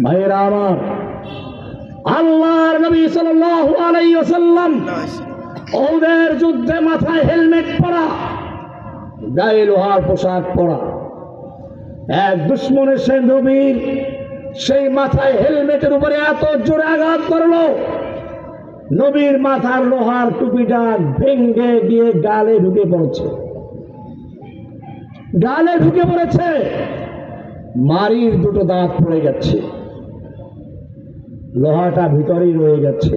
ভাইরা আমার, আল্লাহর নবী সাল্লাল্লাহু আলাইহি ওয়াসাল্লাম ওদের যুদ্ধে মাথায় হেলমেট পরা, গায়ে লোহার পোশাক পরা, এক দুশ্মনের সে নবীর সেই মাথায় হেলমেটের উপরে এত জোরে আঘাত করলো, নবীর মাথার লোহার টুপিটা ভেঙে গিয়ে গালে ঢুকে পড়েছে, গালে ঢুকে পড়েছে, মারির দুটো দাঁত পড়ে যাচ্ছে, লোহাটা ভিতরেই রয়ে যাচ্ছে।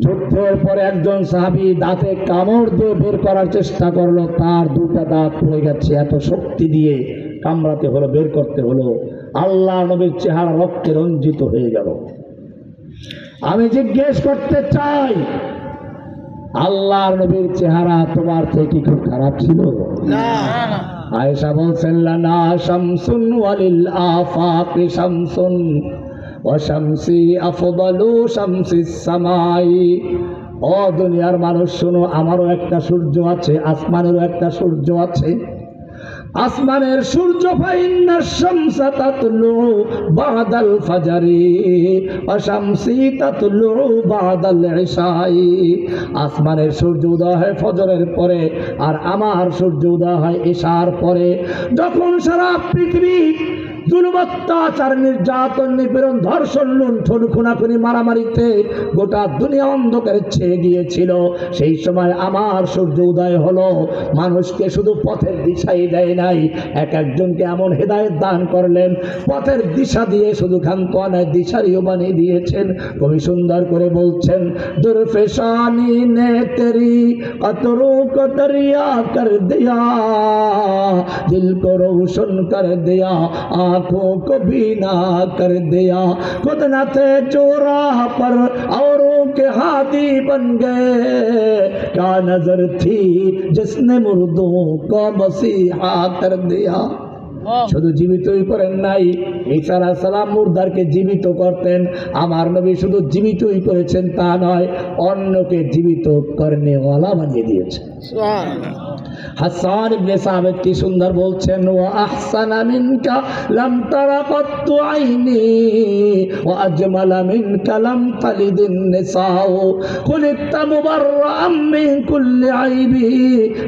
যুদ্ধের পরে একজন সাহাবী দাঁতে কামড় দিয়ে বের করার চেষ্টা করলো, তার দুটা দাঁত পড়ে গেছে, এত শক্তি দিয়ে কামড়াতে হলো, বের করতে হলো। আল্লাহ নবীর চেহারা রক্তে রঞ্জিত হয়ে গেল। আমি জিজ্ঞেস করতে চাই, আল্লাহর নবীর চেহারা তোমার থেকে খুব খারাপ ছিল না? আয়েশা বলছেন, লানা শামসুন ওয়ালিল আফাকি শামসুন ওয়া শামসি আফদালু শামসিস সামাই। ও দুনিয়ার মানুষ শোনো, আমারও একটা সূর্য আছে, আসমানেরও একটা সূর্য আছে। আসমানের সূর্য ফাইন্নাশ শামসা তাতলু বাদাল ফাজরি ওয়া শামসি তাতলু বাদাল ইশাই। আসমানের সূর্য উদয় হয় ফজরের পরে, আর আমার সূর্য উদয় হয় ইশার পরে। যখন সারা পৃথিবী জুলুম, অত্যাচার, নির্যাতন, নিপীড়ন, ধর্ষণ, লুণ্ঠন, খুনাখুনি, মারামারিতে গোটা দুনিয়া অন্ধকারে ছেয়ে গিয়েছিল, সেই সময় আমার সূর্য উদয় হলো। মানুষকে শুধু পথের দিশাই দেয় নাই, এক একজনকে এমন হেদায়েত দান করলেন, পথের দিশা দিয়ে শুধু ক্ষান্ত নয়, দিশারিও বানিয়ে দিয়েছেন। কবি সুন্দর করে বলছেন, দুরফেশানি নে তেরি কতরু কো দরিয়া কর দিয়া, দিল কো রোশন কর দিয়া, आंखों को बीना कर दिया। खुद न थे जो राह पर औरों के हाथी बन गए, क्या नजर थी जिसने मुर्दों को मसीहा कर दिया। শুধু জীবিতই করেন নাই, ঈসা আলাইহিস সালাম মুর্দারকে জীবিত করতেন। আমার নবী শুধু জীবিতই করেছেন তা নয়, অন্যকে জীবিত করনে ওয়ালা বানিয়ে দিয়েছেন। হাসান ইবনে সাবিত কি সুন্দর বলছেন, ওয়া আহসানা মিনকা লাম তারা কাত্তু আইনি ওয়া আজমালা মিনকা লাম তালিদিন নিসাউ, খুলিকতা মুবাররাআম মিন কুল্লি আইবি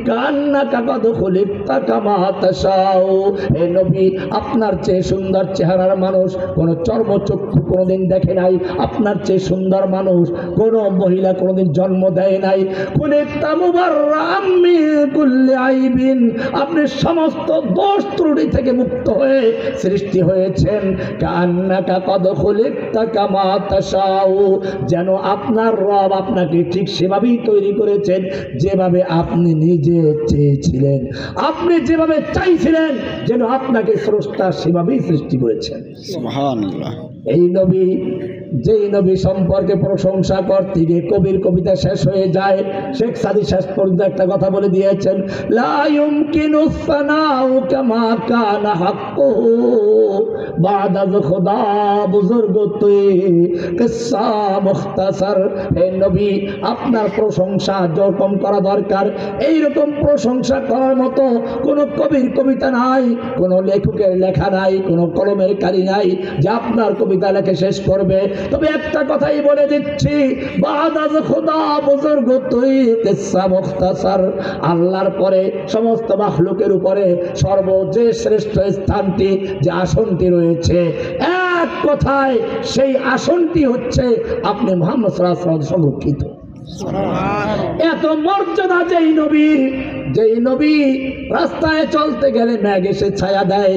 কান্নাকা কদ খুলিকতা কামা তাশাউ। হে নবী, আপনার চেয়ে সুন্দর চেহারার মানুষ কোন চর্মচক্ষু কোনোদিন দেখে নাই, আপনার চেয়ে সুন্দর মানুষ কোন মহিলা কোনোদিন জন্ম দেয় নাই। খুলিকতা মুবাররাআম মিন কুল্লি আইবিন, আপনি সমস্ত দোষ ত্রুটি থেকে মুক্ত হয়ে সৃষ্টি হয়েছেন। কান্নাকা কদ খুলিকতা কামা তাশাউ, যেন আপনার রব আপনাকে ঠিক সেভাবেই তৈরি করেছেন যেভাবে আপনি নিজে চেয়েছিলেন, আপনি যেভাবে চাইছিলেন, যেন আপনাকে স্রষ্টা সেভাবেই সৃষ্টি করেছেন। সুবহানাল্লাহ। এই নবী, যেই নবী সম্পর্কে প্রশংসা করতে গিয়ে কবির কবিতা শেষ হয়ে যায়, শেখ সাদি শেষ পর্যন্ত একটা কথা বলে দিয়েছেন, লা ইউমকিনু সানাউ কামা কানা হাক্কুহু বাদা খুদা বুজুর্গ তুই কিসসা মুখতাসার। হে নবী, আপনার প্রশংসা যেরকম করা দরকার, এইরকম প্রশংসা করার মতো কোনো কবির কবিতা নাই, কোনো লেখকের লেখা নাই, কোনো কলমের কালি নাই যে আপনার কবিতা লেখে শেষ করবে। তবে একটা কথাই বলে দিচ্ছি, বাদাজ খুদা বুজুর্গ তুই কিসসা মুখতাসার, আল্লাহর পরে সমস্ত মাখলুকের উপরে সর্বজে শ্রেষ্ঠ স্থানটি, যে আসনটি রয়েছে, এক কথায় সেই আসনটি হচ্ছে আপনি মুহাম্মদ সাল্লাল্লাহু আলাইহি ওয়াসাল্লাম সংরক্ষিত। এত মর্যাদা যেই নবীর, যেই নবী রাস্তায় চলতে গেলে মেঘ এসে ছায়া দেয়।